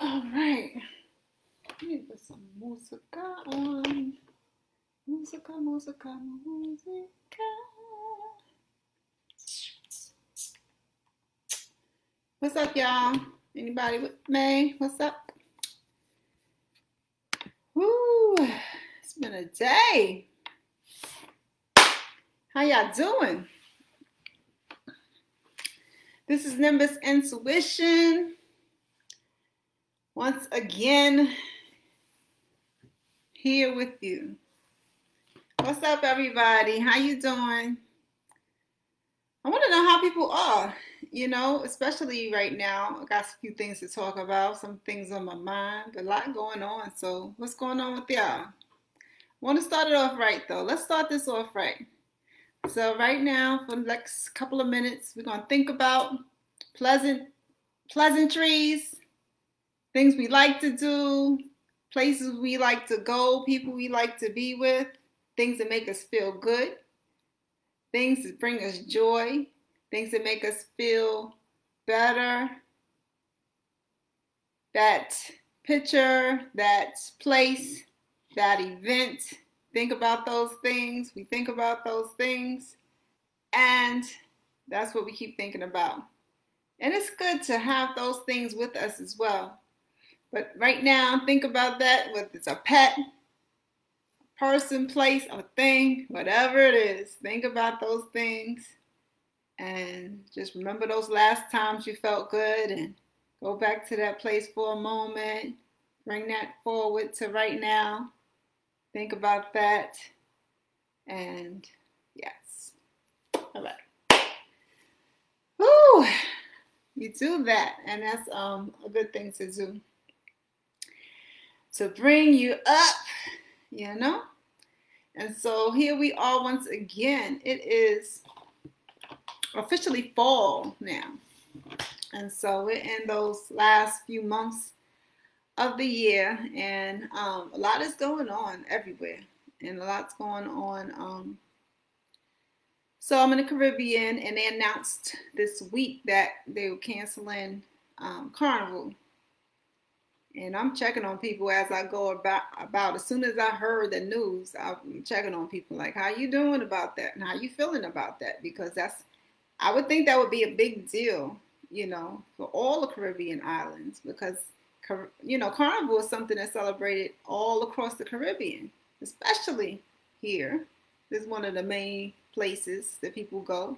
All right. Let me put some musica on. Musica, musica, musica. What's up, y'all? Anybody with me? What's up? Woo! It's been a day. How y'all doing? This is Nimbus Intuition. Once again, here with you. What's up, everybody? How you doing? I want to know how people are, especially right now. I got a few things to talk about, some things on my mind, a lot going on. So what's going on with y'all? I want to start it off right, though. Let's start this off right. So right now, for the next couple of minutes, we're going to think about pleasantries, things we like to do, places we like to go, people we like to be with, things that make us feel good, things that bring us joy, things that make us feel better. That picture, that place, that event, think about those things. We think about those things, and that's what we keep thinking about. And it's good to have those things with us as well. But right now, think about that, whether it's a pet, person, place, or thing, whatever it is, think about those things and just remember those last times you felt good and go back to that place for a moment. Bring that forward to right now. Think about that. And yes. All right. Woo! You do that. And that's a good thing to do. To bring you up, And so here we are once again. It is officially fall now. And so we're in those last few months of the year, and a lot is going on everywhere, and a lot's going on. So I'm in the Caribbean, and they announced this week that they were canceling Carnival. And I'm checking on people as I go about. As soon as I heard the news, I'm checking on people like, how you doing about that? And how you feeling about that? Because I would think that would be a big deal, for all the Caribbean islands. Because, Carnival is something that's celebrated all across the Caribbean, especially here. This is one of the main places that people go.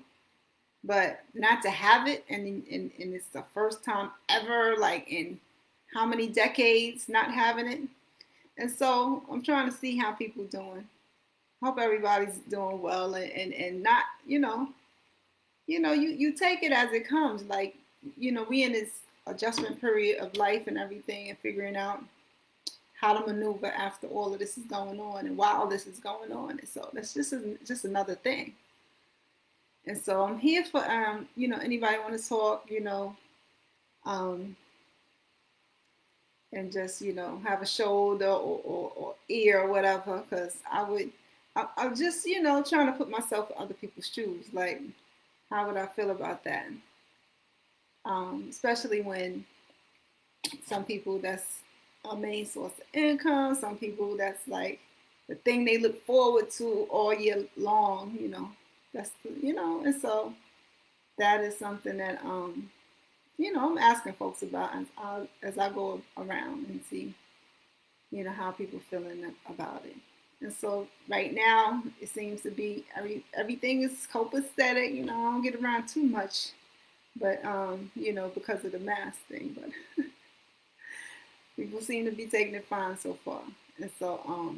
But not to have it, and it's the first time ever, like in how many decades not having it. And so I'm trying to see how people doing. Hope everybody's doing well and not, you take it as it comes. Like, we in this adjustment period of life and everything and figuring out how to maneuver after all of this is going on and while this is going on. And so that's just another thing. And so I'm here for, anybody want to talk, and just, have a shoulder or ear or whatever, because I'm just, trying to put myself in other people's shoes. Like, how would I feel about that? Especially when some people that's a main source of income, some people that's like the thing they look forward to all year long, that's, and so that is something that, I'm asking folks about as I go around and see, how people feeling about it. And so right now, it seems to be everything is copacetic. I don't get around too much, but because of the mask thing. But people seem to be taking it fine so far. And so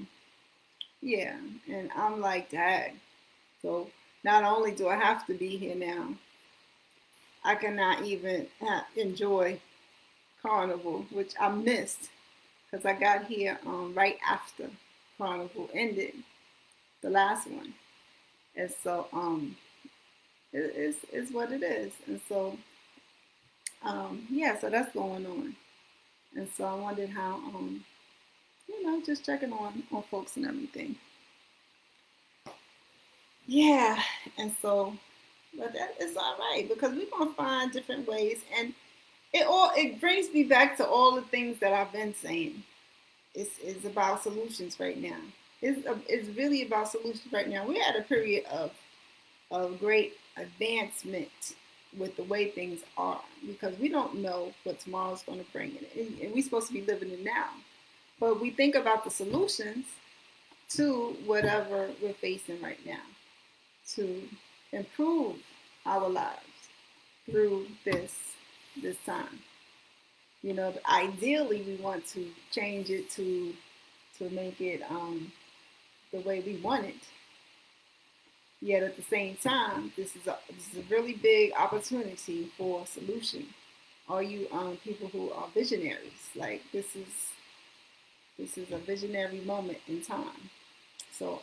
yeah. And I'm like, dang. So not only do I have to be here now, I cannot even enjoy Carnival, which I missed because I got here right after Carnival ended, the last one. And so it's what it is. And so so that's going on. And so I wondered how just checking on folks and everything. Yeah, and so but that is all right because we're gonna find different ways. And it brings me back to all the things that I've been saying. It's about solutions right now. It's really about solutions right now. We're at a period of great advancement with the way things are because we don't know what tomorrow's going to bring, and we're supposed to be living it now. But we think about the solutions to whatever we're facing right now to improve our lives through this time. You know, ideally we want to change it to make it the way we want it. Yet at the same time, this is a really big opportunity for a solution. All you people who are visionaries, like this is a visionary moment in time. So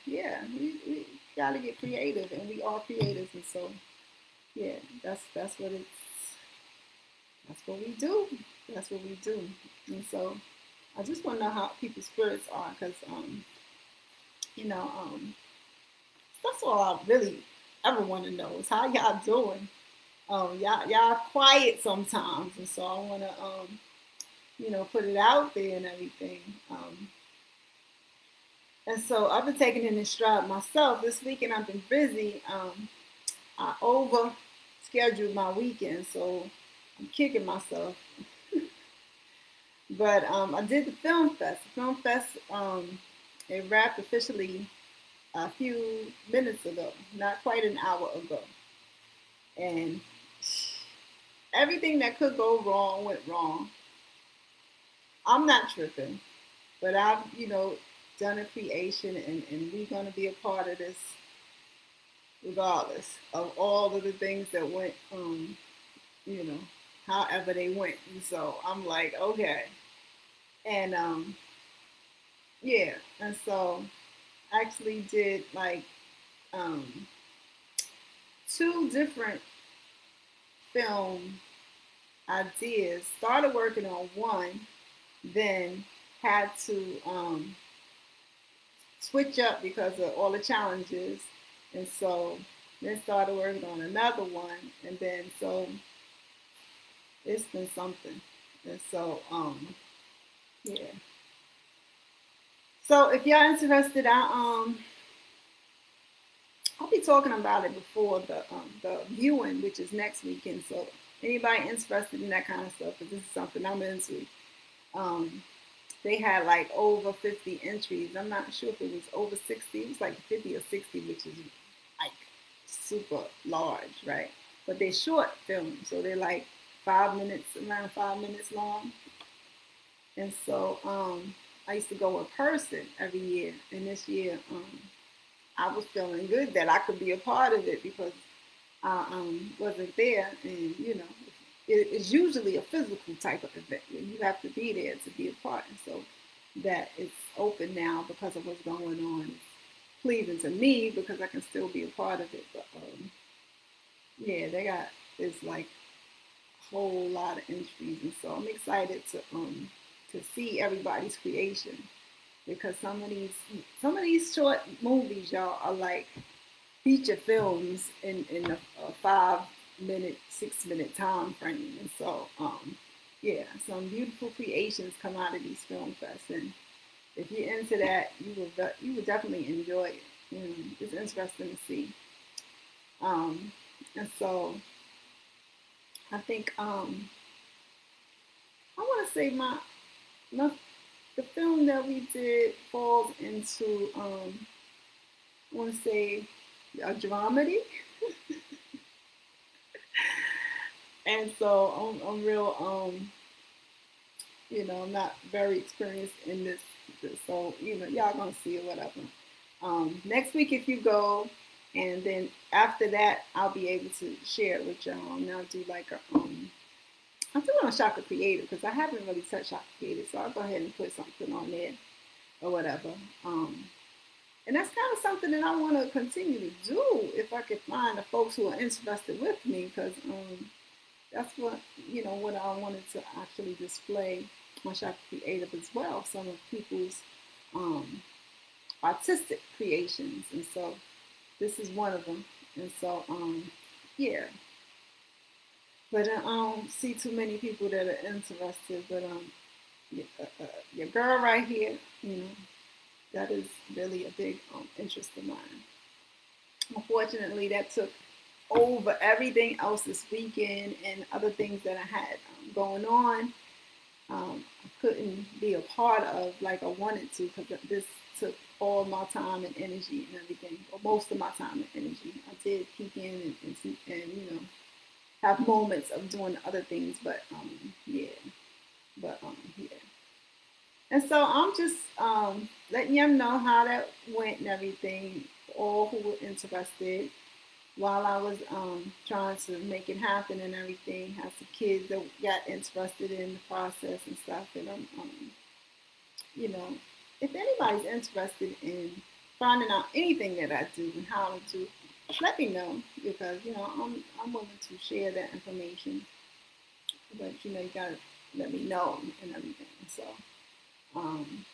yeah, we got to get creative, and we are creatives, and so yeah, that's what it's that's what we do. That's what we do. And so I just want to know how people's spirits are, because you know that's all I really ever want to know is how y'all doing. Y'all quiet sometimes, and so I want to put it out there and everything. And so I've been taking it in stride myself. This weekend I've been busy. I over scheduled my weekend, so I'm kicking myself. But I did the film fest. The film fest, it wrapped officially a few minutes ago, not quite an hour ago. And everything that could go wrong went wrong. I'm not tripping, but I've, done a creation, and we're going to be a part of this regardless of all of the things that went, however they went. And so I'm like, okay. And yeah, and so I actually did like two different film ideas. Started working on one, then had to switch up because of all the challenges, and so then started working on another one, and then so it's been something, and so yeah. So if y'all interested, I'll be talking about it before the viewing, which is next weekend. So anybody interested in that kind of stuff, because this is something I'm into. They had like over 50 entries. I'm not sure if it was over 60. It was like 50 or 60, which is like super large, right? But they're short films, so they're like 5 minutes, around 5 minutes long. And so I used to go in person every year, and this year I was feeling good that I could be a part of it because I wasn't there, and it's usually a physical type of event where you have to be there to be a part. And so that it's open now because of what's going on. It's pleasing to me because I can still be a part of it. But yeah, it's like a whole lot of entries, and so I'm excited to see everybody's creation, because some of these short movies, y'all, are like feature films in a 5-minute, 6-minute time frame. And so yeah, some beautiful creations come out of these film fests, and if you're into that, you will definitely enjoy it. It's interesting to see. And so I think I want to say the film that we did falls into I want to say a dramedy. And so I'm real I'm not very experienced in this, so y'all gonna see it, whatever. Next week if you go, and then after that I'll be able to share it with y'all, and I'll do like I'm still on Shaka Creative because I haven't really touched Shaka Creative, so I'll go ahead and put something on there or whatever. And that's kind of something that I want to continue to do if I could find the folks who are interested with me, because that's what what I wanted to actually display on Shaka Creative as well. Some of people's artistic creations, and so this is one of them. And so yeah. But I don't see too many people that are interested. But your girl right here, you know, that is really a big interest of mine. Unfortunately, that took over everything else this weekend and other things that I had going on. I couldn't be a part of like I wanted to because this took all my time and energy and everything, or most of my time and energy. I did peek in and you know, have moments of doing other things, but yeah, yeah. And so I'm just letting them know how that went and everything. All who were interested, while I was trying to make it happen and everything, have some kids that got interested in the process and stuff. And I'm, you know, if anybody's interested in finding out anything that I do and how to do, let me know because you know I'm willing to share that information. But you know you gotta let me know and everything. So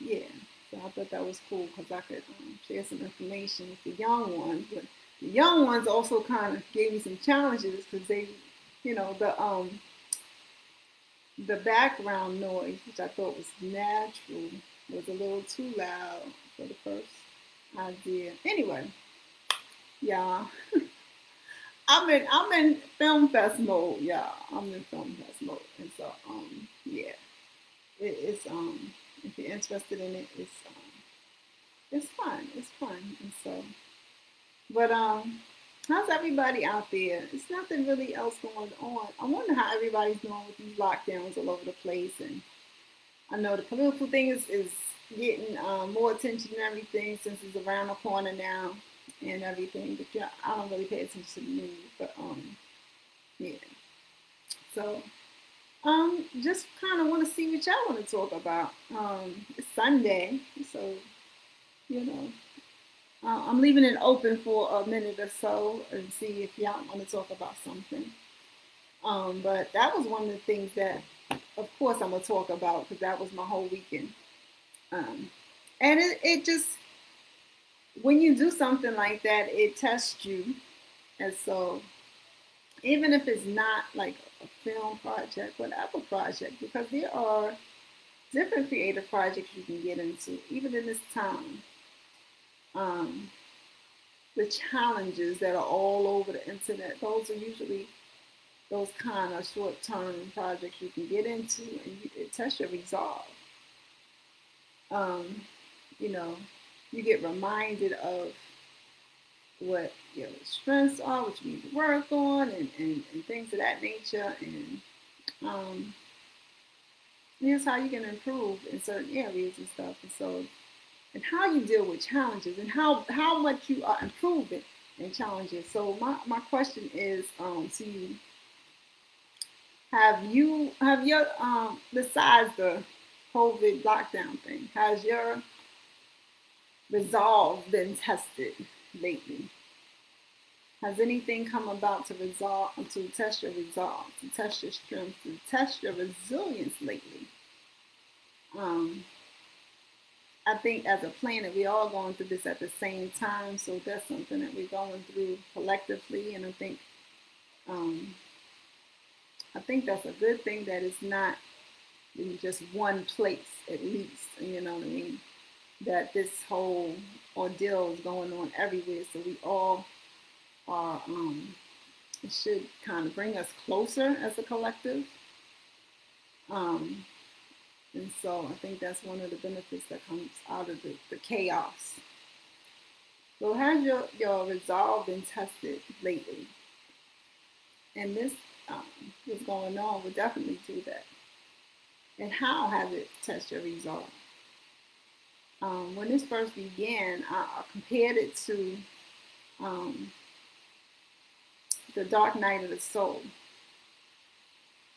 yeah, so I thought that was cool because I could share some information with the young ones. But the young ones also kind of gave me some challenges because they, you know, the background noise, which I thought was natural, was a little too loud for the first idea. Anyway, y'all, I'm in film fest mode, y'all. I'm in film fest mode, and so yeah, it's if you're interested in it, it's fun. It's fun, and so but how's everybody out there? It's nothing really else going on. I wonder how everybody's doing with these lockdowns all over the place, and I know the political thing is getting more attention and everything since it's around the corner now and everything. But yeah, I don't really pay attention to the news, but yeah. So just kind of want to see what y'all want to talk about. It's Sunday, so you know. I'm leaving it open for a minute or so and see if y'all want to talk about something. But that was one of the things that, of course, I'm going to talk about because that was my whole weekend. Um, and it just, when you do something like that, it tests you. And so, even if it's not like a film project, whatever project, because there are different creative projects you can get into, even in this time. Um, the challenges that are all over the internet, those are usually those kind of short-term projects you can get into and it tests your resolve. Um, you know, you get reminded of what your strengths are, what you need to work on, and things of that nature. And here's how you can improve in certain areas and stuff. And so, and how you deal with challenges and how much you are improving in challenges. So my question is to you, have your besides the COVID lockdown thing, has your resolve been tested lately? Has anything come about to test your resolve, to test your strength, to test your resilience lately? Um, I think as a planet, we're all going through this at the same time, so that's something that we're going through collectively, and um, I think that's a good thing that it's not in just one place at least. You know what I mean? That this whole ordeal is going on everywhere, so we all are. It should kind of bring us closer as a collective. Um, And so I think that's one of the benefits that comes out of the chaos. So has your resolve been tested lately? And this what's going on will definitely do that. And how has it tested your resolve? When this first began, I compared it to the dark night of the soul.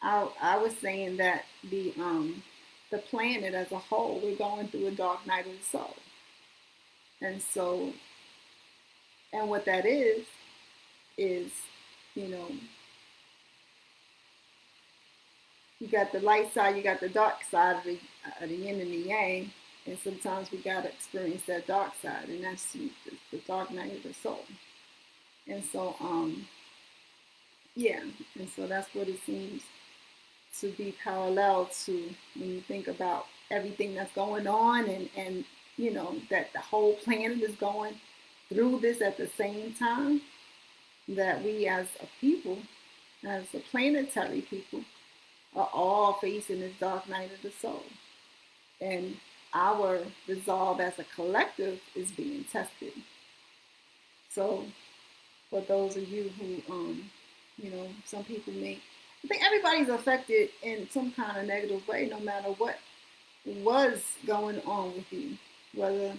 I was saying that the planet as a whole, we're going through a dark night of the soul. And so, and what that is, you know, you got the light side, you got the dark side of the yin and the yang. And sometimes we got to experience that dark side, and that's the dark night of the soul. And so, Yeah, and so that's what it seems to be parallel to when you think about everything that's going on, and that the whole planet is going through this at the same time, that we as a people, as a planetary people, are all facing this dark night of the soul. And our resolve as a collective is being tested. So for those of you who, some people may, I think everybody's affected in some kind of negative way, no matter what was going on with you. Whether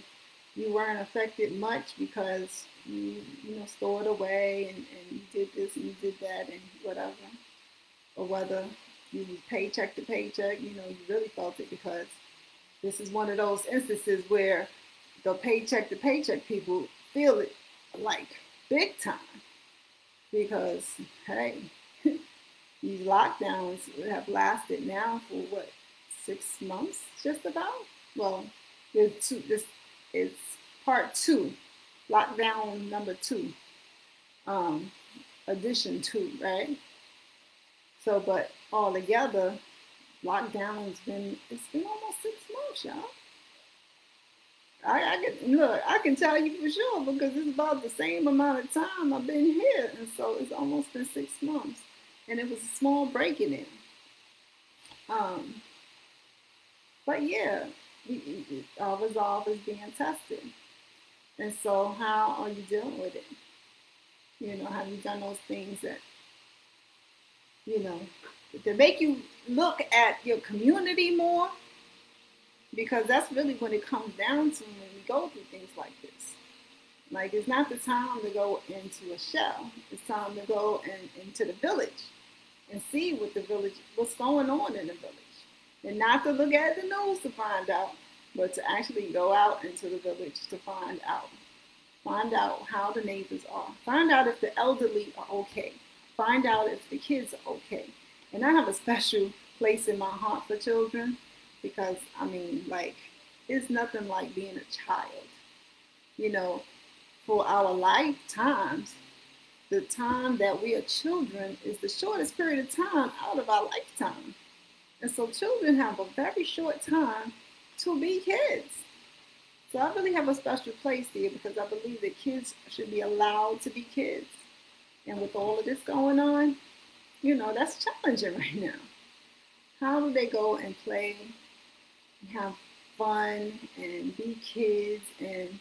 you weren't affected much because you stored away and you did this and you did that and whatever, or whether you was paycheck to paycheck, you really felt it, because this is one of those instances where the paycheck to paycheck people feel it like big time, because hey, these lockdowns have lasted now for what, 6 months, just about. Well, this is part two, lockdown number two, edition two, right? So, but all together, lockdown's it's been almost 6 months, y'all. I can look. I can tell you for sure because it's about the same amount of time I've been here, and so it's almost been 6 months, and it was a small break in it. Um, but yeah, our resolve is being tested, and so how are you dealing with it? Have you done those things that to make you look at your community more? Because that's really when it comes down to when we go through things like this. Like, it's not the time to go into a shell. It's time to go into the village and see what's going on in the village. And not to look at the news to find out, but to actually go out into the village to find out. Find out how the neighbors are. Find out if the elderly are okay. Find out if the kids are okay. And I have a special place in my heart for children, because it's nothing like being a child. For our lifetimes, the time that we are children is the shortest period of time out of our lifetime. And so children have a very short time to be kids. So I really have a special place there, because I believe that kids should be allowed to be kids. And with all of this going on, that's challenging right now. How do they go and play, have fun, and be kids, and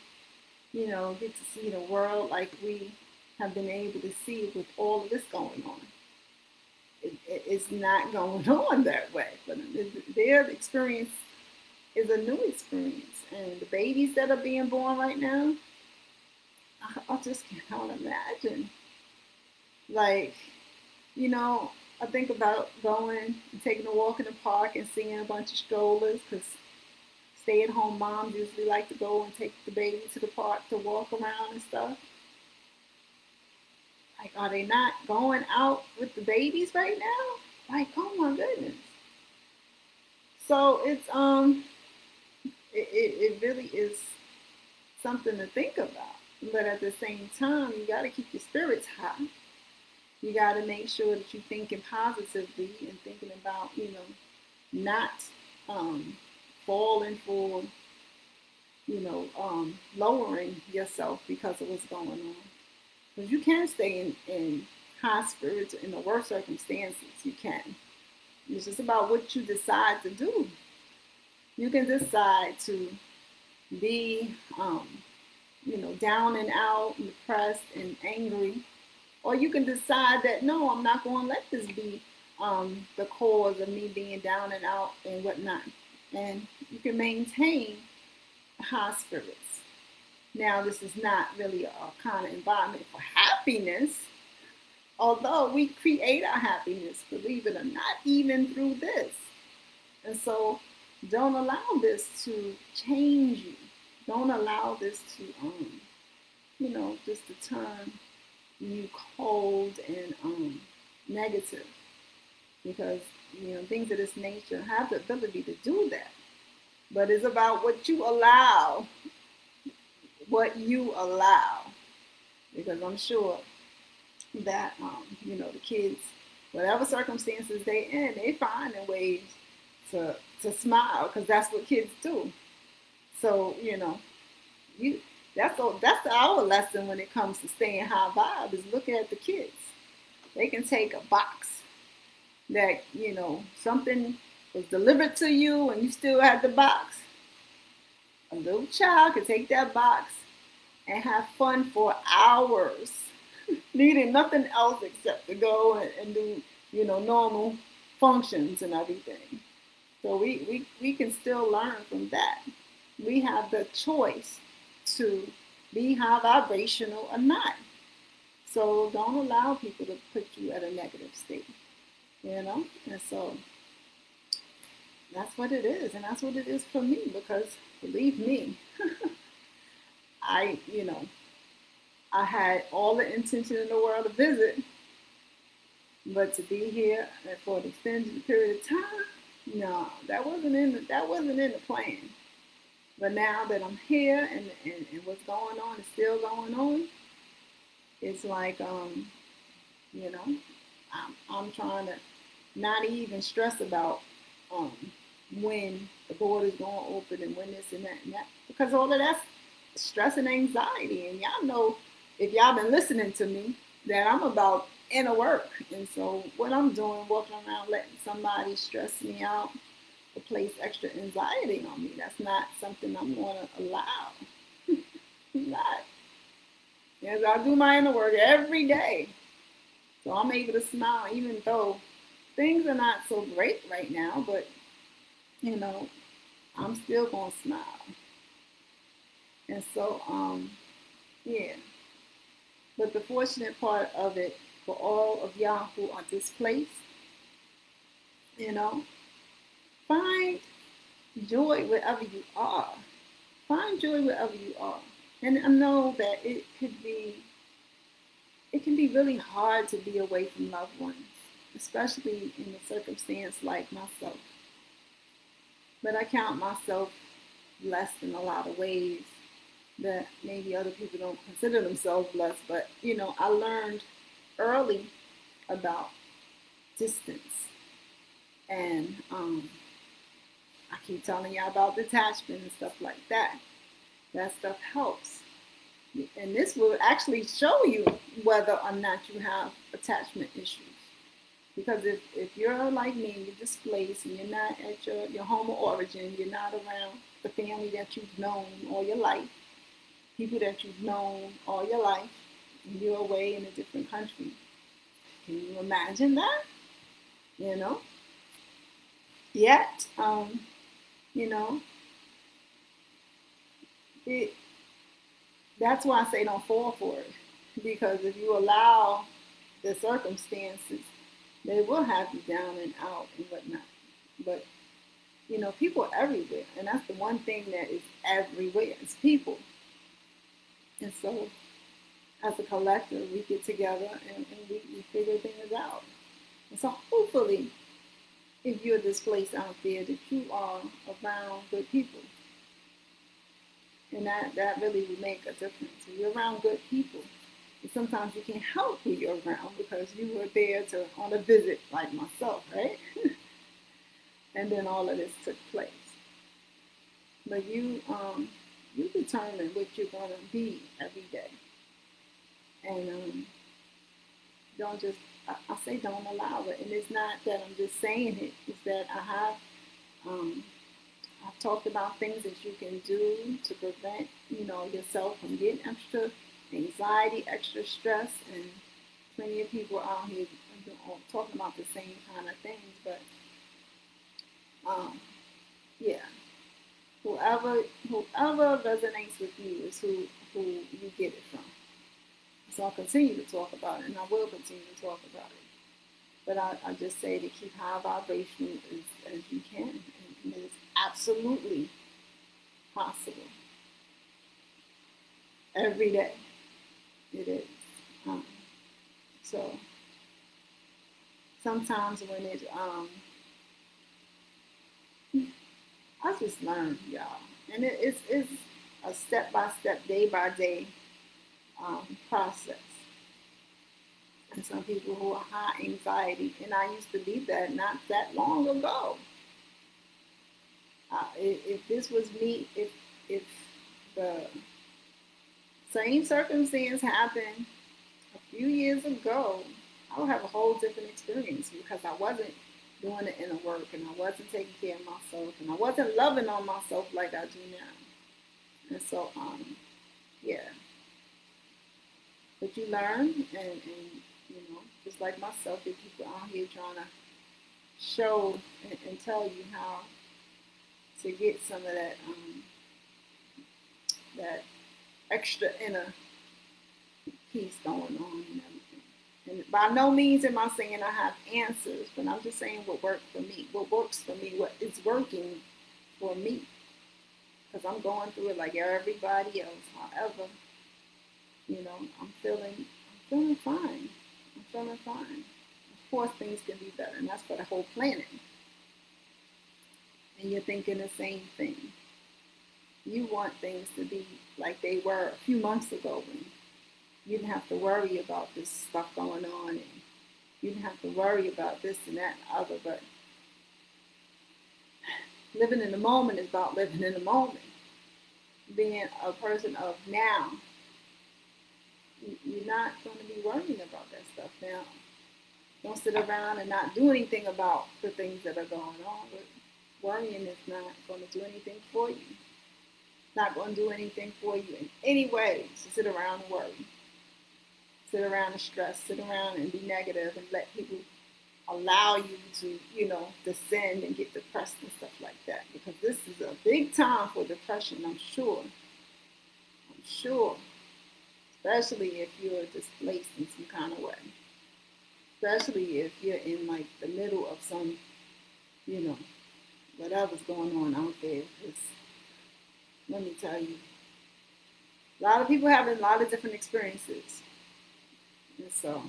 get to see the world like we have been able to see with all of this going on? It's not going on that way. But their experience is a new experience. And the babies that are being born right now, I just can't imagine. Like, I think about going and taking a walk in the park and seeing a bunch of strollers, because stay-at-home moms usually like to go and take the baby to the park to walk around and stuff. Like, are they not going out with the babies right now? Like, oh my goodness. So it really is something to think about. But at the same time, you got to keep your spirits high. You got to make sure that you're thinking positively and thinking about, not falling for, lowering yourself because of what's going on. Because you can stay in high spirits in the worst circumstances. You can. It's just about what you decide to do. You can decide to be, down and out, and depressed and angry. Or you can decide that, no, I'm not going to let this be the cause of me being down and out and whatnot. And you can maintain high spirits. Now, this is not really a kind of environment for happiness, although we create our happiness, believe it or not, even through this. And so don't allow this to change you. Don't allow this to, just to turn you cold and negative, because things of this nature have the ability to do that. But it's about what you allow, because I'm sure that, the kids, whatever circumstances they in, they finding ways to smile because that's what kids do. So, you that's our lesson when it comes to staying high vibe is look at the kids. They can take a box that, something was delivered to you and you still had the box. A little child can take that box and have fun for hours, needing nothing else except to go and do, normal functions and everything. So we can still learn from that. We have the choice to be high vibrational or not. So don't allow people to put you at a negative state, And so that's what it is. And that's what it is for me because believe me, I had all the intention in the world to visit, but to be here for an extended period of time, no, that wasn't in the plan. But now that I'm here and what's going on is still going on, it's like I'm trying to not even stress about when the border's going to open and when this and that because all of that's stress and anxiety. And y'all know if y'all been listening to me that I'm about inner work. And so what I'm doing, walking around letting somebody stress me out or place extra anxiety on me, that's not something I'm going to allow. Not. Yes, I do my inner work every day. So I'm able to smile even though things are not so great right now, but I'm still going to smile. And so, yeah. But the fortunate part of it for all of y'all who are displaced, find joy wherever you are. Find joy wherever you are. And I know that it can be really hard to be away from loved ones, especially in a circumstance like myself. But I count myself blessed in a lot of ways that maybe other people don't consider themselves blessed. But, I learned early about distance. And I keep telling y'all about detachment and stuff like that. That stuff helps. And this will actually show you whether or not you have attachment issues. Because if you're like me, you're displaced and you're not at your home of origin, you're not around the family that you've known all your life, people that you've known all your life, and you're away in a different country. Can you imagine that? Yet, that's why I say don't fall for it. Because if you allow the circumstances, they will have you down and out and whatnot. But, people are everywhere. And that's the one thing that is everywhere. It's people. And so, as a collective, we get together and we figure things out. And so, hopefully, if you're displaced out there, that you are around good people. And that really will make a difference. If you're around good people, and sometimes you can't help who you're around because you were there on a visit like myself, right? And then all of this took place. But you determine what you're going to be every day. And don't just, I say don't allow it. And it's not that I'm just saying it. It's that I've talked about things that you can do to prevent, yourself from getting extra anxiety, extra stress, and plenty of people out here talking about the same kind of things. But yeah, whoever resonates with you is who you get it from. So I'll continue to talk about it, and I will continue to talk about it. But I just say to keep high vibration as you can, and it is absolutely possible. Every day, it is. So sometimes when it, I just learn, y'all, and it's a step by step, day by day process. and some people who are high anxiety. And I used to be that not that long ago. If this was me, if the same circumstance happened a few years ago, I would have a whole different experience because I wasn't doing the inner work and I wasn't taking care of myself and I wasn't loving on myself like I do now. And so, yeah. But you learn, and you know, just like myself, the people out here trying to show and tell you how to get some of that extra inner peace going on and everything. And by no means am I saying I have answers, but I'm just saying what worked for me, what works for me, what is working for me. Because I'm going through it like everybody else. However, you know, I'm feeling fine. I'm feeling fine. Of course, things can be better, and that's for the whole planet. And you're thinking the same thing. You want things to be like they were a few months ago when you didn't have to worry about this stuff going on, and you didn't have to worry about this and that and other. But living in the moment is about living in the moment. Being a person of now, you're not going to be worrying about that stuff now. Don't sit around and not do anything about the things that are going on. But worrying is not going to do anything for you. Not going to do anything for you in any way. So sit around and worry. Sit around and stress. Sit around and be negative and let people allow you to, you know, descend and get depressed and stuff like that. Because this is a big time for depression, I'm sure. I'm sure. Especially if you're displaced in some kind of way. Especially if you're in like the middle of some, you know, whatever's going on out there. Because let me tell you, a lot of people having a lot of different experiences. And so,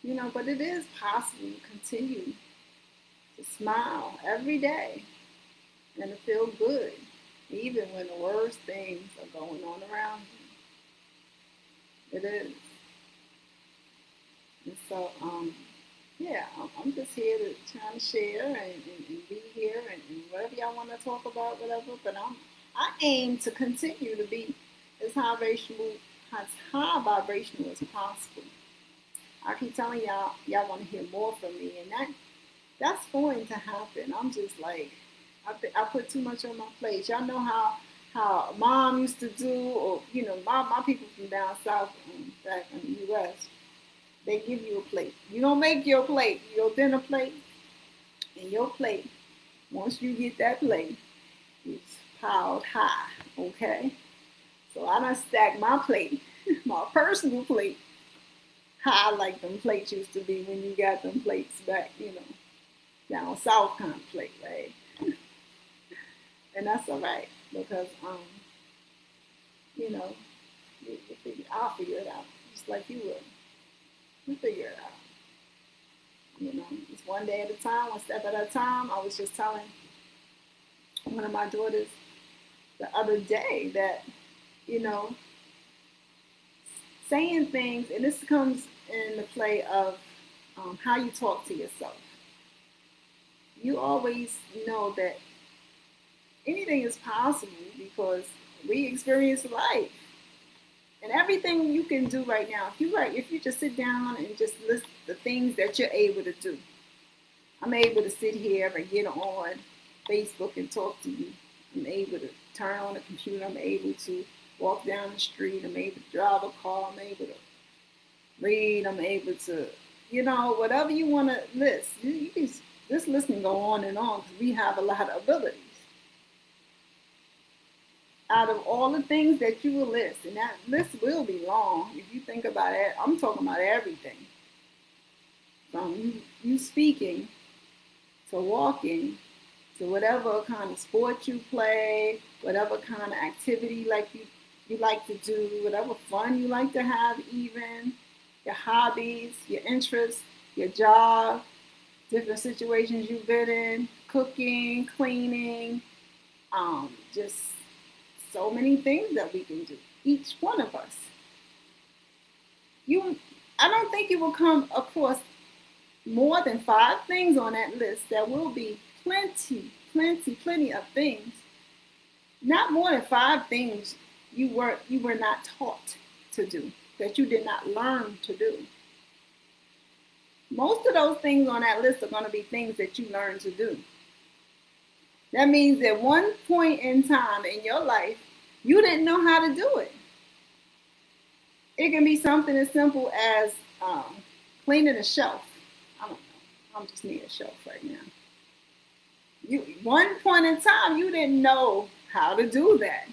you know, but it is possible to continue to smile every day and to feel good, even when the worst things are going on around you. It is. And so, yeah, I'm just here to try to share and be here and whatever y'all want to talk about, whatever. But I aim to continue to be as high vibrational as possible. I keep telling y'all want to hear more from me, and that's going to happen. I'm just like, I put too much on my plate. Y'all know how mom used to do, or you know, my people from down south, back in the U.S. They give you a plate. You don't make your plate, your dinner plate, and your plate. Once you get that plate, it's piled high. Okay, so I done stacked my plate, my personal plate, high like them plates used to be when you got them plates back, you know, down south kind of plate, right? And that's all right because, you know, I'll figure it out just like you will. You figure it out. You know, it's one day at a time, one step at a time. I was just telling one of my daughters the other day that, you know, saying things, and this comes in the play of how you talk to yourself. You always know that anything is possible because we experience life. And everything you can do right now, if you just sit down and just list the things that you're able to do. I'm able to sit here and get on Facebook and talk to you. I'm able to turn on the computer. I'm able to walk down the street. I'm able to drive a car. I'm able to read. I'm able to, you know, whatever you want to list. You can, this list can go on and on because we have a lot of abilities. Out of all the things that you will list, and that list will be long if you think about it. I'm talking about everything. From you speaking, to walking, to whatever kind of sport you play, whatever kind of activity like you like to do, whatever fun you like to have even, your hobbies, your interests, your job, different situations you've been in, cooking, cleaning, just so many things that we can do, each one of us. I don't think you will come across more than 5 things on that list. There will be plenty of things. Not more than 5 things you were not taught to do, that you did not learn to do. Most of those things on that list are going to be things that you learned to do. That means at one point in time in your life, you didn't know how to do it. It can be something as simple as cleaning a shelf. I don't know. I'm just need a shelf right now. One point in time, you didn't know how to do that.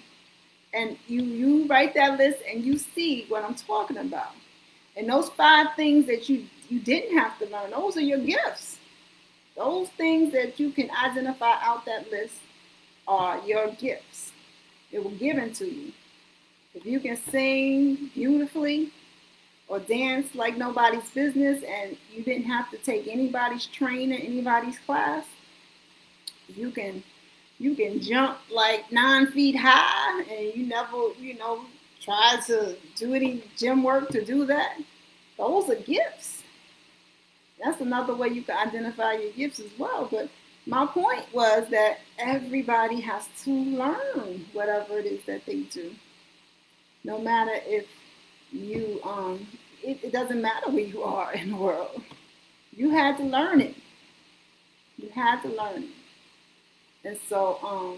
And you write that list and you see what I'm talking about. And those 5 things that you didn't have to learn, those are your gifts. Those things that you can identify out that list are your gifts. They were given to you. If you can sing beautifully or dance like nobody's business and you didn't have to take anybody's training, anybody's class, you can jump like 9 feet high and you never, try to do any gym work to do that. Those are gifts. That's another way you can identify your gifts as well. But my point was that everybody has to learn whatever it is that they do. No matter if you, it doesn't matter where you are in the world. You had to learn it. You had to learn it. And so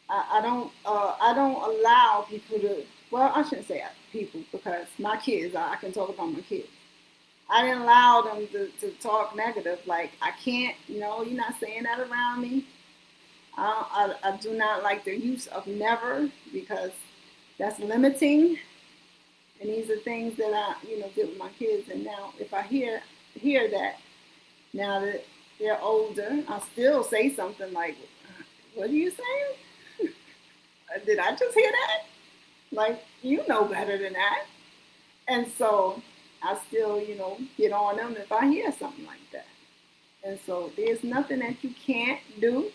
I don't allow people to, well, I shouldn't say people because my kids, I can talk about my kids. I didn't allow them to talk negative. Like, I can't, you're not saying that around me. I do not like the use of never because that's limiting. And these are things that I, did with my kids. And now if I hear that, now that they're older, I still say something like, what are you saying? Did I just hear that? Like, you know better than that. And so I still, get on them if I hear something like that. And so there's nothing that you can't do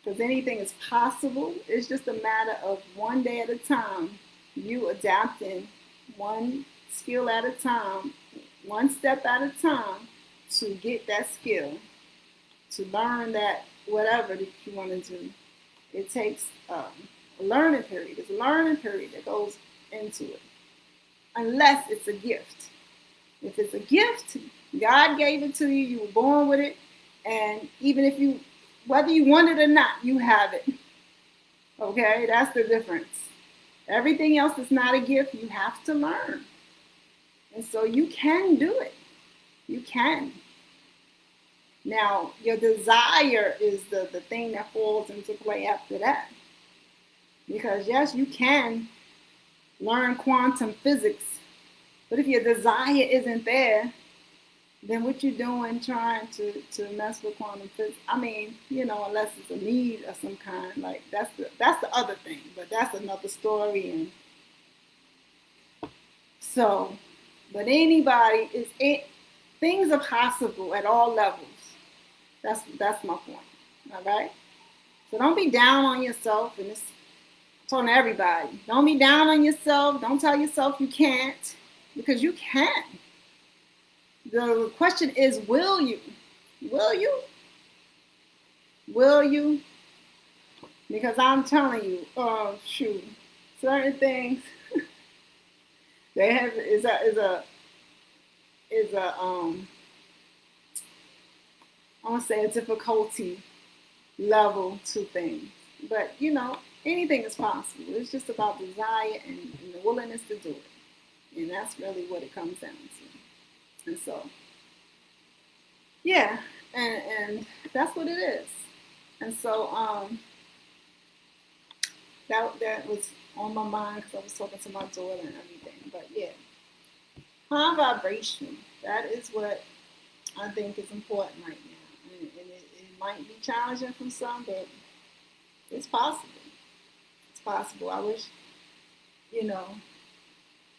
because anything is possible. It's just a matter of one day at a time, you adapting one skill at a time, one step at a time to get that skill, to learn that whatever that you want to do. It takes a learning period. There's a learning period that goes into it. Unless it's a gift. If it's a gift, God gave it to you, you were born with it, and even whether you want it or not, you have it. Okay, that's the difference. Everything else is not a gift, you have to learn. And so you can do it. You can. Now, your desire is the thing that falls into play after that. Because yes, you can learn quantum physics, but if your desire isn't there, then what you doing trying to mess with quantum physics? I mean, unless it's a need of some kind, like that's the other thing, but that's another story. And so, but things are possible at all levels. That's my point. All right. So don't be down on yourself, and it's talking to everybody. Don't be down on yourself. Don't tell yourself you can't, because you can. The question is, will you? Will you? Will you? Because I'm telling you, certain things they have is a I want to say a difficulty level to things, but anything is possible. It's just about desire and the willingness to do it, and that's really what it comes down to. And so, yeah, and that's what it is. And so, that was on my mind because I was talking to my daughter and everything. But yeah, high vibration. That is what I think is important right now. And it might be challenging for some, but it's possible. It's possible. I wish,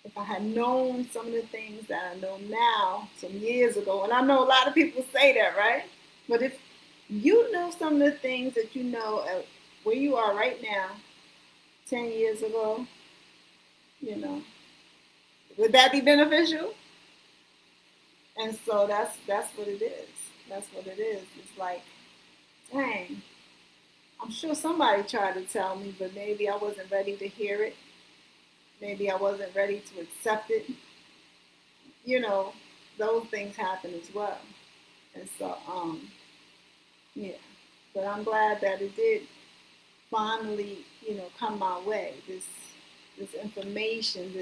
if I had known some of the things that I know now, some years ago, and I know a lot of people say that, right? But if you know some of the things that you know where you are right now, 10 years ago, Would that be beneficial? And so that's what it is. That's what it is. It's like, dang, I'm sure somebody tried to tell me, but maybe I wasn't ready to hear it. Maybe I wasn't ready to accept it. You know, those things happen as well. And so, yeah. But I'm glad that it did finally, come my way. This information,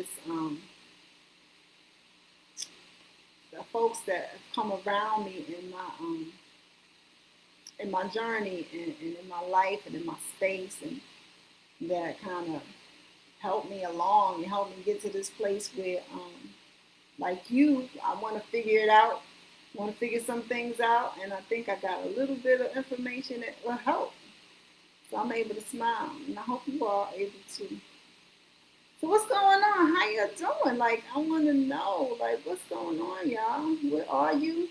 the folks that have come around me in my journey and in my life and in my space, and that kind of helped me along and helped me get to this place where, like you, I want to figure it out, want to figure some things out, and I think I got a little bit of information that will help. So I'm able to smile, and I hope you are able to. So what's going on? How you doing? Like, I want to know, like, what's going on, y'all? Where are you?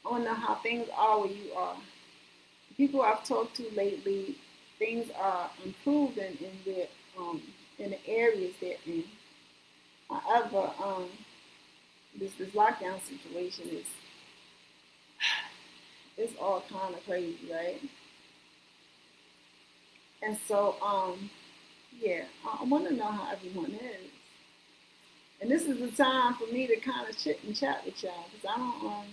I want to know how things are where you are. The people I've talked to lately, things are improving in the areas they're in. However, this lockdown situation is it's all kind of crazy, right? And so, yeah, I want to know how everyone is. And this is the time for me to kind of chit and chat with y'all, because I don't,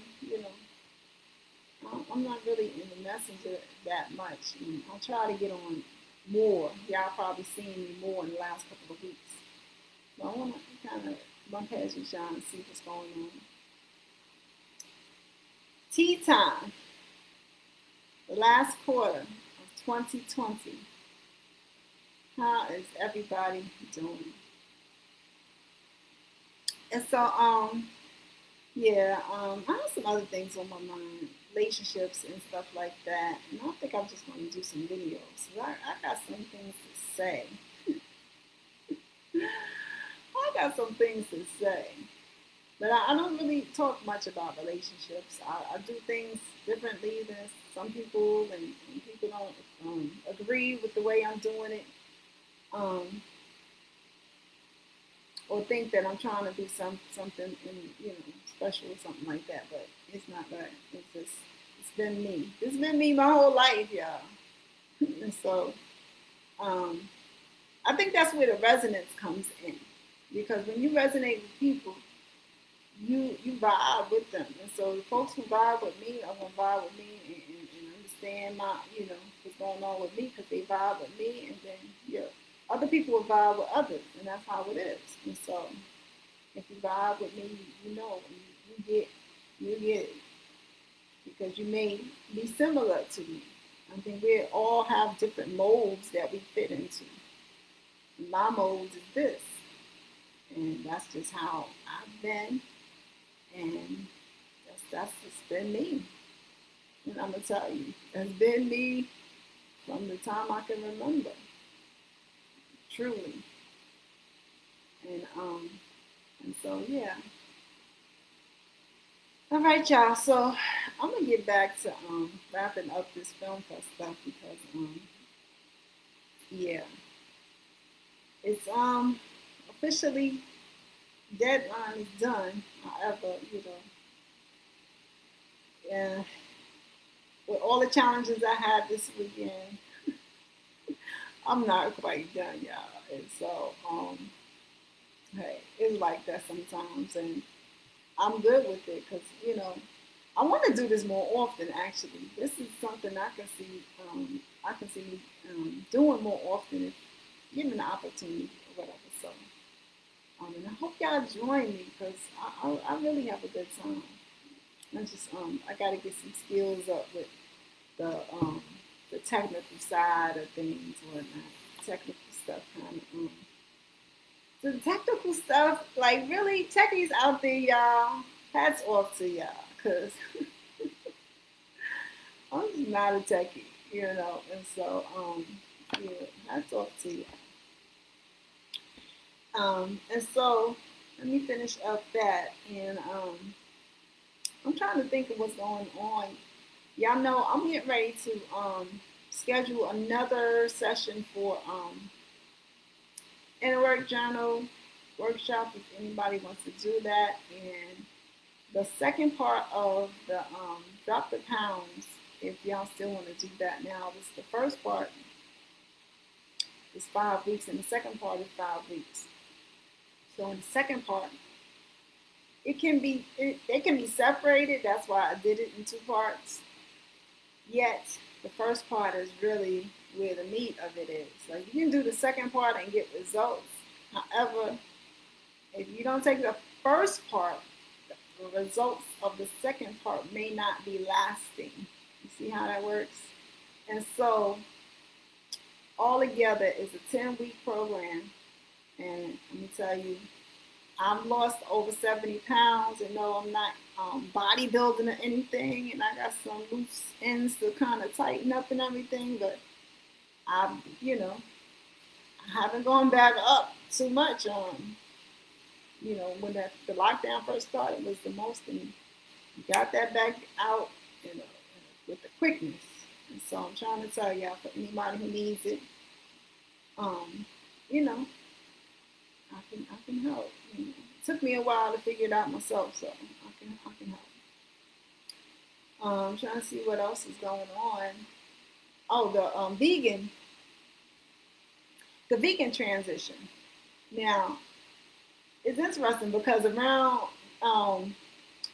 I'm not really in the messenger that much. And I'll try to get on more. Y'all probably seen me more in the last couple of weeks. But I want to kind of run past with y'all and see what's going on. Teatime, the last quarter of 2020. How is everybody doing? And so, yeah, I have some other things on my mind, relationships and stuff like that. And I think I'm just going to do some videos. I got some things to say. I got some things to say. But I don't really talk much about relationships. I do things differently than some people, and people don't agree with the way I'm doing it. Or think that I'm trying to do something special or something like that, but it's not that. It's been me. It's been me my whole life, y'all. And so, I think that's where the resonance comes in, because when you resonate with people, you vibe with them, and so the folks who vibe with me are gonna vibe with me and understand my what's going on with me, because they vibe with me, and then other people will vibe with others, and that's how it is. And so, if you vibe with me, you get it, because you may be similar to me. I think we all have different molds that we fit into. My mold is this, and that's just how I've been, and that's just been me. And I'm gonna tell you, it's been me from the time I can remember. Truly. And so yeah. All right, y'all. So I'm gonna get back to wrapping up this film fest stuff, because yeah, it's officially deadline is done. However, yeah, with all the challenges I had this weekend, I'm not quite done, y'all. And so, hey, it's like that sometimes, and I'm good with it, because I want to do this more often. Actually, this is something I can see. I can see me doing more often if given the opportunity or whatever. So, and I hope y'all join me, because I really have a good time. I got to get some skills up with the technical side of things, whatnot. Technical stuff, kind of. The technical stuff, like, really, techies out there, y'all. Hats off to y'all, because I'm just not a techie, and so, yeah, hats off to y'all. And so, let me finish up that, and I'm trying to think of what's going on. Y'all know I'm getting ready to schedule another session for Inner Work Journal workshop if anybody wants to do that. And the second part of the drop the pounds, if y'all still want to do that now, this the first part is 5 weeks, and the second part is 5 weeks. So in the second part, they can be separated. That's why I did it in 2 parts. Yet the first part is really where the meat of it is. Like, you can do the second part and get results. However, if you don't take the first part, the results of the second part may not be lasting. You see how that works? And so all together is a 10-week program. And let me tell you, I've lost over 70 pounds, and no, I'm not bodybuilding or anything, and I got some loose ends to kind of tighten up and everything, but I haven't gone back up too much. When the lockdown first started was the most, and got that back out, with the quickness. And so I'm trying to tell y'all, for anybody who needs it, I can help. It took me a while to figure it out myself, so I can help. I'm trying to see what else is going on. Oh, the vegan transition. Now, it's interesting because around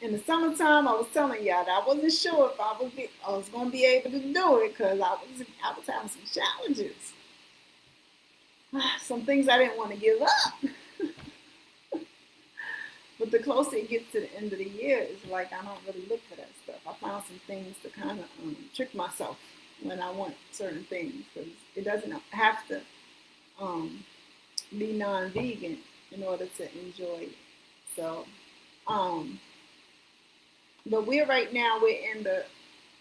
in the summertime, I was telling y'all that I wasn't sure if I was going to be able to do it because I was having some challenges. Some things I didn't want to give up. But the closer it gets to the end of the year, it's like I don't really look for that stuff. I found some things to kind of trick myself when I want certain things, because it doesn't have to be non-vegan in order to enjoy it. So, but we're in the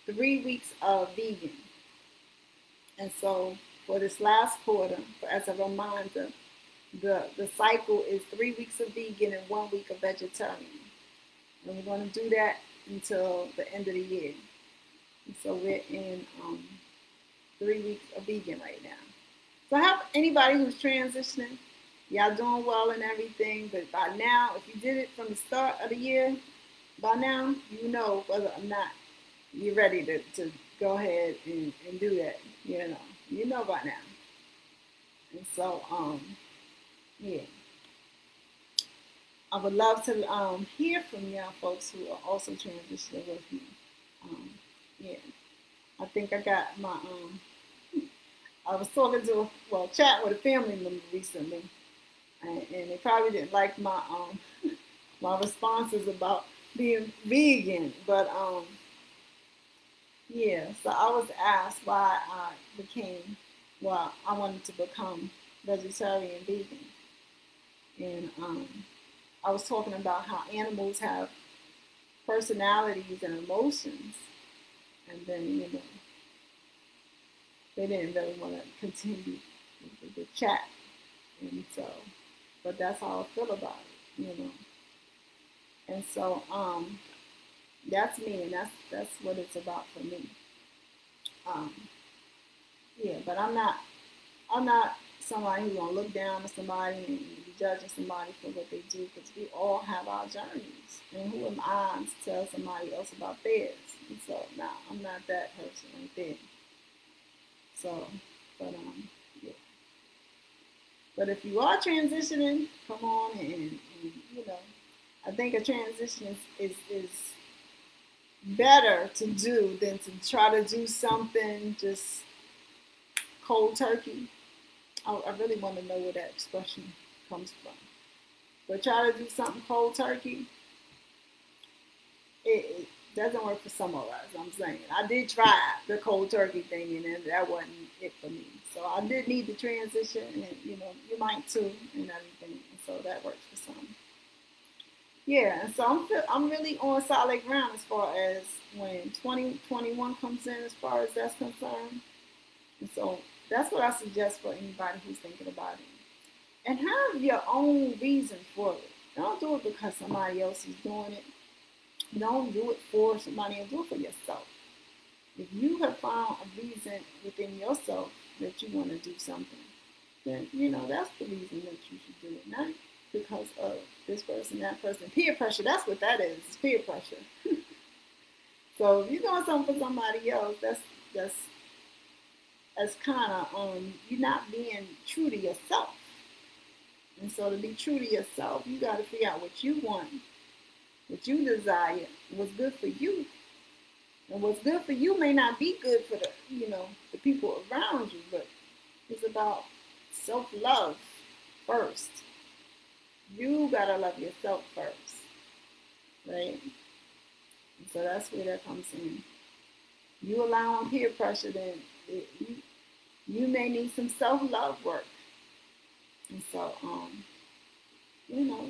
3 weeks of vegan. And so for this last quarter, as a reminder, the cycle is 3 weeks of vegan and 1 week of vegetarian. And we're going to do that until the end of the year. And so we're in 3 weeks of vegan right now. So I have anybody who's transitioning, y'all doing well and everything, but by now, if you did it from the start of the year, by now, you know whether or not you're ready to go ahead and do that. You know by now. And so, yeah. I would love to hear from y'all folks who are also transitioning with me. Yeah. I think I got my, I was chatting with a family member recently, and they probably didn't like my my responses about being vegan, but yeah. So I was asked why I wanted to become vegetarian vegan, and I was talking about how animals have personalities and emotions, and then they didn't really want to continue the chat, and so, but that's how I feel about it, And so that's me, and that's what it's about for me. Yeah, but I'm not somebody who's gonna look down at somebody and be judging somebody for what they do, because we all have our journeys, and who am I to tell somebody else about theirs? And so now I'm not that person right there. So, but yeah. But if you are transitioning, come on, and I think a transition is better to do than to try to do something just cold turkey. I really want to know where that expression comes from. But try to do something cold turkey, it doesn't work for some of us, I'm saying. I did try the cold turkey thing, and that wasn't it for me. So I did need to transition, and you might too, and everything. And so that works for some. Yeah, and so I'm really on solid ground as far as when 2021 comes in, as far as that's concerned. And so that's what I suggest for anybody who's thinking about it. And have your own reason for it. Don't do it because somebody else is doing it. Don't do it for somebody else. Do it for yourself. If you have found a reason within yourself that you want to do something, then, that's the reason that you should do it. because of this person, that person. Peer pressure, that's what that is. It's peer pressure. So if you're doing something for somebody else, that's kind of you're not being true to yourself. And so to be true to yourself, you got to figure out what you want, what you desire, what's good for you. And what's good for you may not be good for the people around you, but it's about self-love first. You gotta love yourself first, right? And so that's where that comes in. You allowing peer pressure, then you may need some self-love work. And so,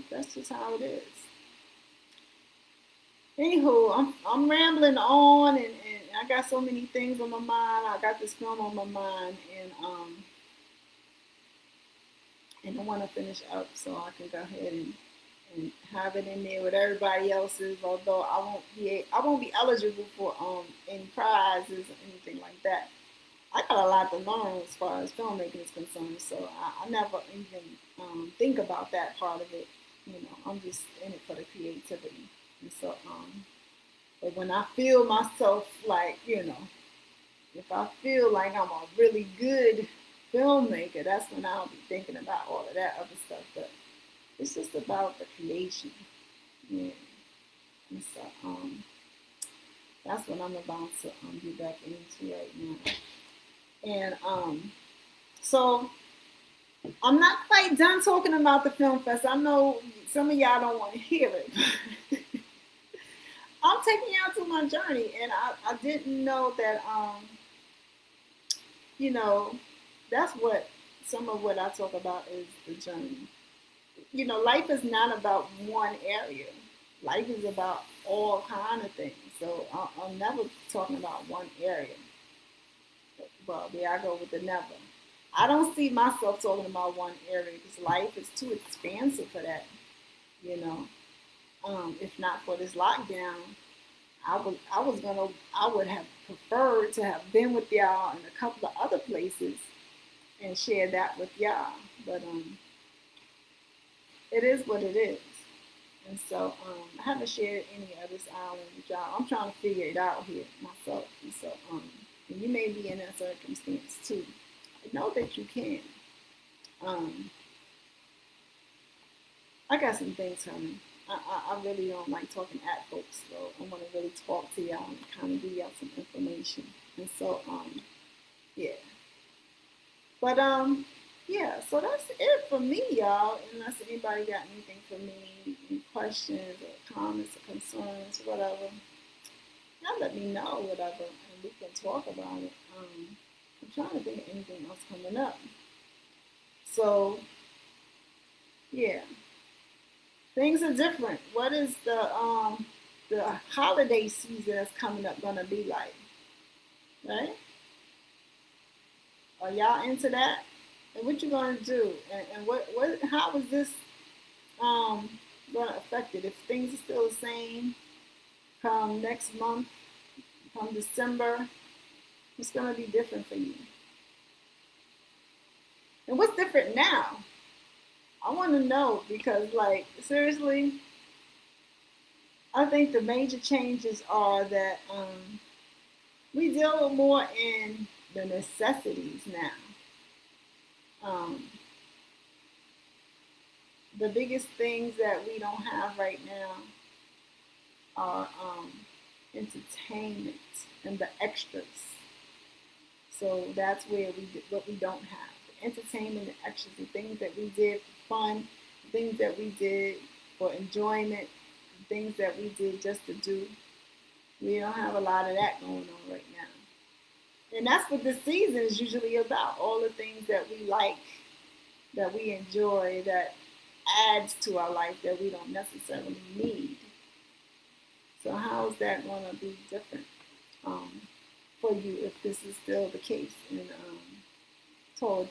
that's just how it is. Anywho, I'm rambling on, and I got so many things on my mind. I got this film on my mind, and I want to finish up so I can go ahead and have it in there with everybody else's. Although I won't be eligible for any prizes or anything like that. I got a lot to learn as far as filmmaking is concerned, so I never even think about that part of it. I'm just in it for the creativity. And so, but when I feel myself like, if I feel like I'm a really good filmmaker, that's when I'll be thinking about all of that other stuff. But it's just about the creation. Yeah. And so, that's what I'm about to get back into right now. And so I'm not quite done talking about the film fest. I know some of y'all don't want to hear it. I'm taking y'all to my journey, and I didn't know that that's what some of what I talk about is the journey. Life is not about one area. Life is about all kind of things. So I'm never talking about one area. Well, there I go with the never. I don't see myself talking about one area because life is too expansive for that. If not for this lockdown, I would have preferred to have been with y'all in a couple of other places and share that with y'all. But it is what it is. And so I haven't shared any of this island with y'all. I'm trying to figure it out here myself. And so and you may be in that circumstance too. Know that you can. I got some things coming. I really don't like talking at folks, so I want to really talk to y'all and kind of give y'all some information. And so, yeah. But, yeah, so that's it for me, y'all. Unless anybody got anything for me, any questions or comments or concerns, whatever, y'all let me know, whatever, and we can talk about it. I'm trying to think of anything else coming up. So, yeah. Things are different. What is the holiday season that's coming up gonna be like? Right? Are y'all into that? And what you gonna do? And how is this gonna affect it? If things are still the same come next month, come December, it's gonna be different for you. And what's different now? I want to know because, like, seriously, I think the major changes are that we deal more in the necessities now. The biggest things that we don't have right now are entertainment and the extras. So that's where what we don't have. Entertainment and extras, the things that we did for fun, the things that we did for enjoyment, the things that we did just to do. We don't have a lot of that going on right now. And that's what this season is usually about. All the things that we like, that we enjoy, that adds to our life that we don't necessarily need. So how is that going to be different for you if this is still the case in toward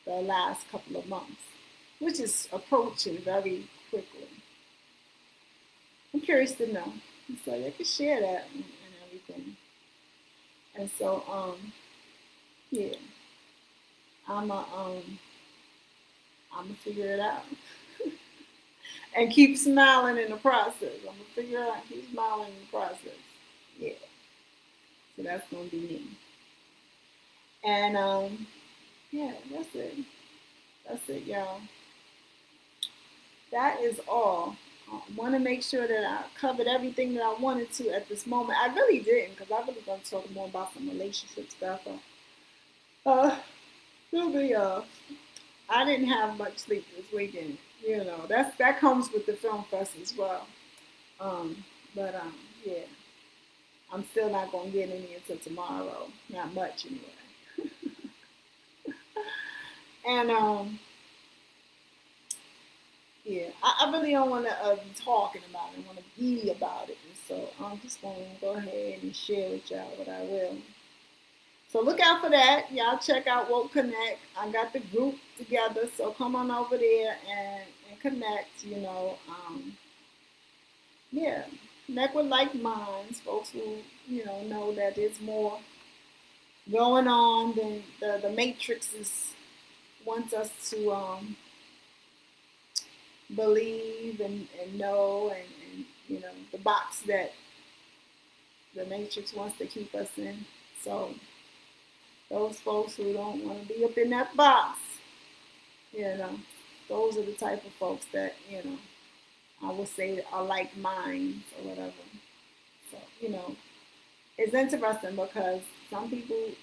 the last couple of months, which is approaching very quickly? I'm curious to know. So you can share that and everything. And so, yeah, I'm gonna figure it out. And keep smiling in the process. I'm gonna figure out keep smiling in the process. Yeah. So that's gonna be me. And yeah, that's it. That's it, y'all. That is all. I want to make sure that I covered everything that I wanted to at this moment. I really didn't, because I really going to talk more about some relationship stuff. Really, I didn't have much sleep this weekend. You know, that comes with the film fest as well. Yeah, I'm still not going to get any until tomorrow. Not much anyway. And yeah, I really don't want to be talking about it. I want to be about it. And so I'm just going to go ahead and share with y'all what I will. So look out for that. Y'all check out Woke Connect. I got the group together. So come on over there and connect, you know. Yeah, connect with like minds, folks who, you know that there's more going on than the Matrix wants us to believe and know, and you know, the box that the Matrix wants to keep us in. So those folks who don't want to be up in that box, you know, those are the type of folks that, you know, I would say are like minds or whatever. So, you know, it's interesting because some people,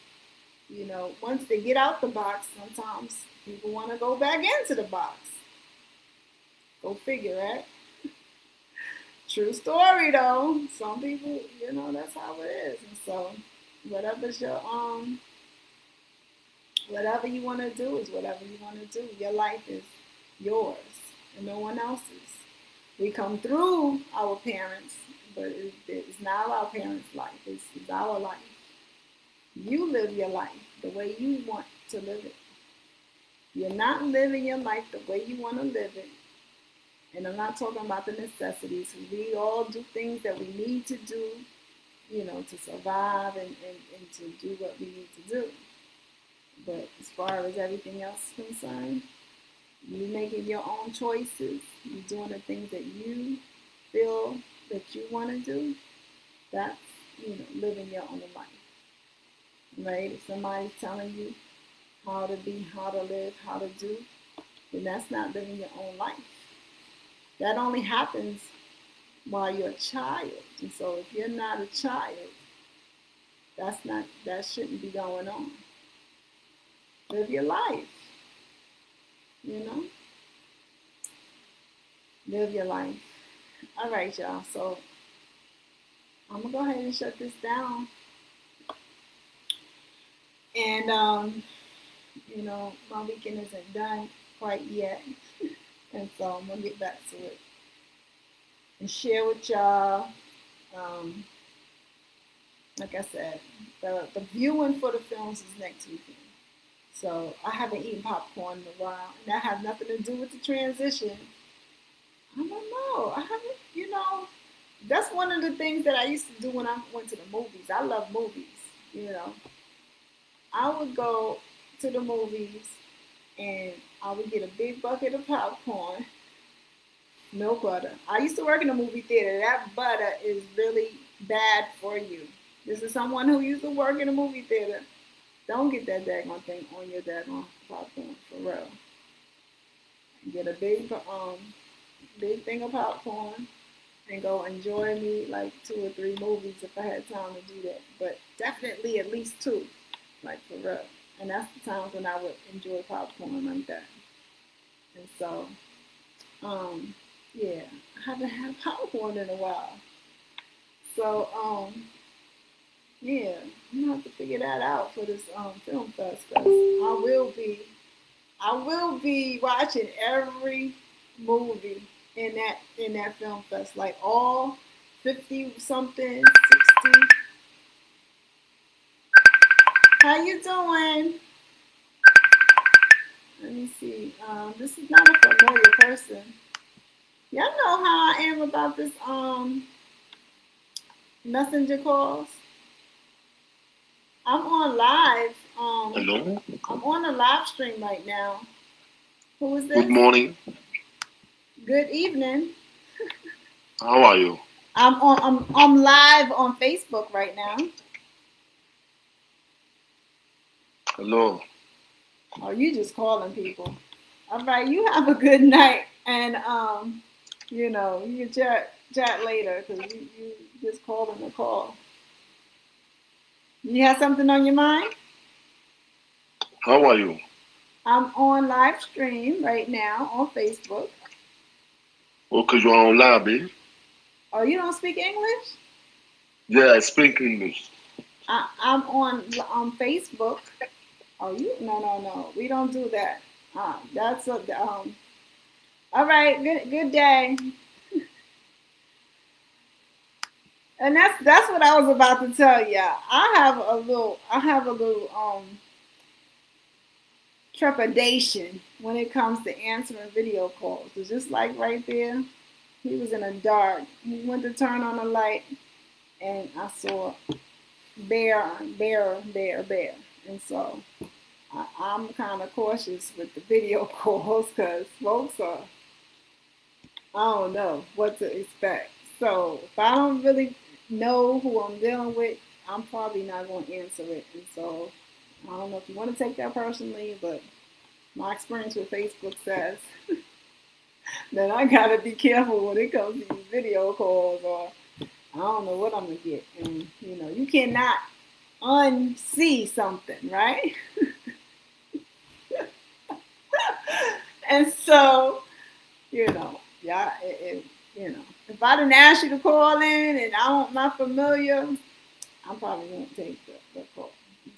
you know, once they get out the box, sometimes people want to go back into the box. Go figure, right? True story, though. Some people, you know, that's how it is. And so, whatever's your whatever you want to do is whatever you want to do. Your life is yours and no one else's. We come through our parents, but it's not our parents' life. It's our life. You live your life the way you want to live it. You're not living your life the way you want to live it. And I'm not talking about the necessities. We all do things that we need to do, you know, to survive and to do what we need to do. But as far as everything else is concerned, you making your own choices, you doing the things that you feel that you want to do, that's, you know, living your own life. Right? If somebody's telling you how to be, how to live, how to do, then that's not living your own life. That only happens while you're a child. And so if you're not a child, that shouldn't be going on. Live your life. You know? Live your life. All right, y'all. So I'm going to go ahead and shut this down. And, you know, my weekend isn't done quite yet. And so I'm going to get back to it and share with y'all. Like I said, the viewing for the films is next weekend. So I haven't eaten popcorn in a while. And that has nothing to do with the transition. I don't know. I haven't, you know, that's one of the things that I used to do when I went to the movies. I love movies, you know. I would go to the movies and I would get a big bucket of popcorn, no butter. I used to work in a movie theater. That butter is really bad for you. This is someone who used to work in a movie theater. Don't get that daggone thing on your daggone popcorn, for real. Get a big thing of popcorn and go enjoy me like 2 or 3 movies if I had time to do that. But definitely at least 2, like for real. And that's the times when I would enjoy popcorn like that. And so, yeah, I haven't had popcorn in a while. So, yeah, I'm gonna have to figure that out for this film fest. Cause I will be watching every movie in that film fest, like all 50 something, 60. How you doing? Let me see. This is not a familiar person. Y'all know how I am about this messenger calls. I'm on live. Hello? I'm on a live stream right now. Who is this? Good morning. Good evening. How are you? I'm live on Facebook right now. Hello. Oh, you just calling people. All right, you have a good night, and you know, you can chat later because you just calling the call. You have something on your mind? How are you? I'm on live stream right now on Facebook. Oh, because you're online, babe. Oh, you don't speak English? Yeah, I speak English. I'm on Facebook. Oh, you no. We don't do that. That's a All right. Good day. And that's what I was about to tell you. I have a little trepidation when it comes to answering video calls. It's just like right there. He was in a dark. He went to turn on the light, and I saw bear. And so I'm kind of cautious with the video calls because folks are, I don't know what to expect. So if I don't really know who I'm dealing with, I'm probably not going to answer it. And so I don't know if you want to take that personally, but my experience with Facebook says that I got to be careful when it comes to these video calls, or I don't know what I'm going to get. And, you know, you cannot unsee something, right? And so, you know, yeah, you know, if I didn't ask you to call in and I'm not familiar, I'm probably gonna take the call.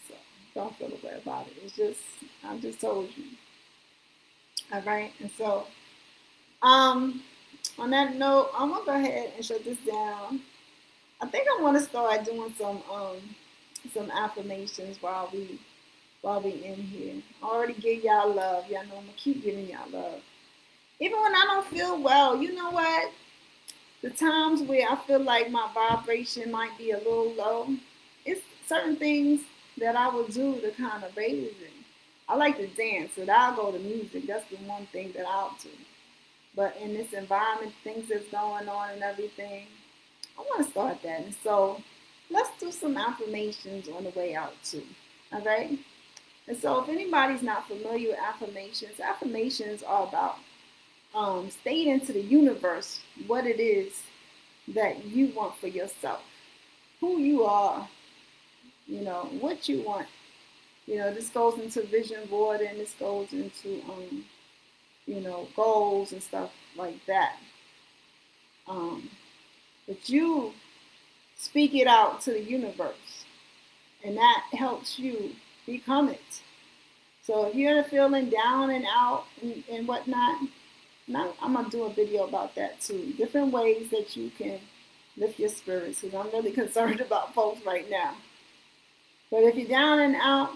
So don't feel the way about it. It's just I just told you. All right. And so on that note, I'm gonna go ahead and shut this down. I think I want to start doing some affirmations while we in here. I already give y'all love. Y'all know I'm gonna keep giving y'all love. Even when I don't feel well, you know what? The times where I feel like my vibration might be a little low, it's certain things that I will do to kind of raise it. I like to dance, so I'll go to music. That's the one thing that I'll do. But in this environment, things that's going on and everything, I want to start that. And so let's do some affirmations on the way out too. All right? And so if anybody's not familiar with affirmations are about stating to the universe what it is that you want for yourself, who you are, you know, what you want. You know, this goes into vision board and this goes into, you know, goals and stuff like that. But you speak it out to the universe and that helps you become it. So if you're feeling down and out and whatnot, now, I'm going to do a video about that too. Different ways that you can lift your spirits because I'm really concerned about folks right now. But if you're down and out,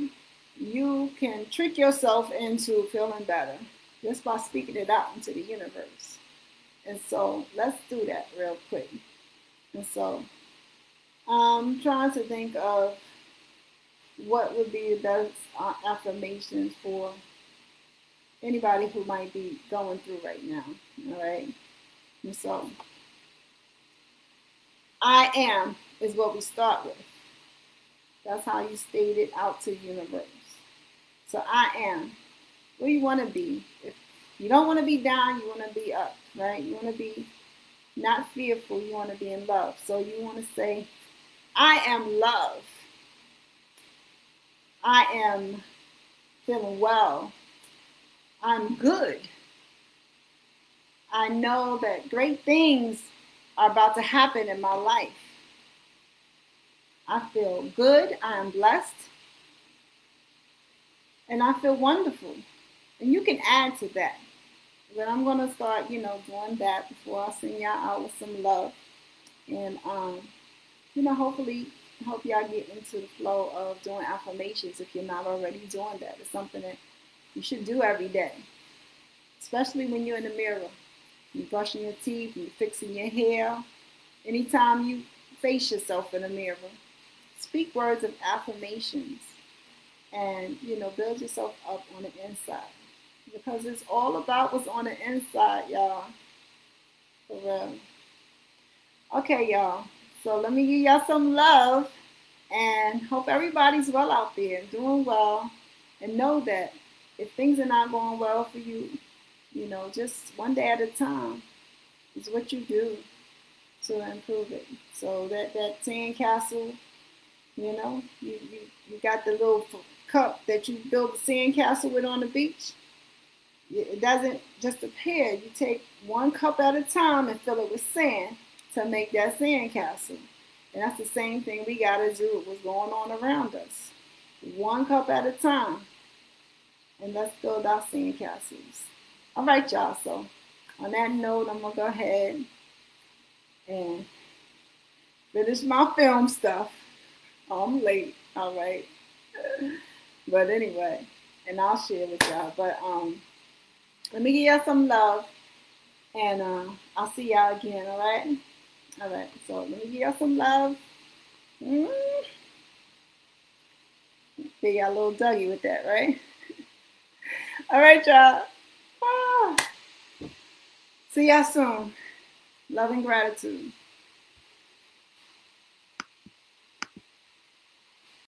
you can trick yourself into feeling better just by speaking it out into the universe. And so let's do that real quick. And so I'm trying to think of what would be the best affirmations for anybody who might be going through right now. All right. And so I am is what we start with. That's how you state it out to the universe. So I am. Where you want to be. If you don't want to be down, you want to be up, right? You want to be not fearful, you want to be in love. So you want to say, I am love. I am feeling well. I'm good. I know that great things are about to happen in my life. I feel good. I am blessed. And I feel wonderful. And you can add to that. But I'm going to start, you know, doing that before I send y'all out with some love. And, you know, hopefully help y'all get into the flow of doing affirmations if you're not already doing that. It's something that you should do every day. Especially when you're in the mirror. You're brushing your teeth, you're fixing your hair. Anytime you face yourself in the mirror, speak words of affirmations and, you know, build yourself up on the inside. Because it's all about what's on the inside, y'all. For real. Okay, y'all. So let me give y'all some love and hope everybody's well out there, doing well. And know that if things are not going well for you, you know, just one day at a time is what you do to improve it. So that sandcastle, you know, you got the little cup that you build the sandcastle with on the beach. It doesn't just appear. You take one cup at a time and fill it with sand to make that sandcastle. And that's the same thing we got to do with what's going on around us. One cup at a time. And let's build our sandcastles. All right, y'all. So on that note, I'm going to go ahead and finish my film stuff. Oh, I'm late. All right. But anyway, and I'll share with y'all. But let me give y'all some love. And I'll see y'all again, all right? All right, so let me give y'all some love. Give y'all a little Dougie with that, right? All right, y'all. See y'all soon. Love and gratitude.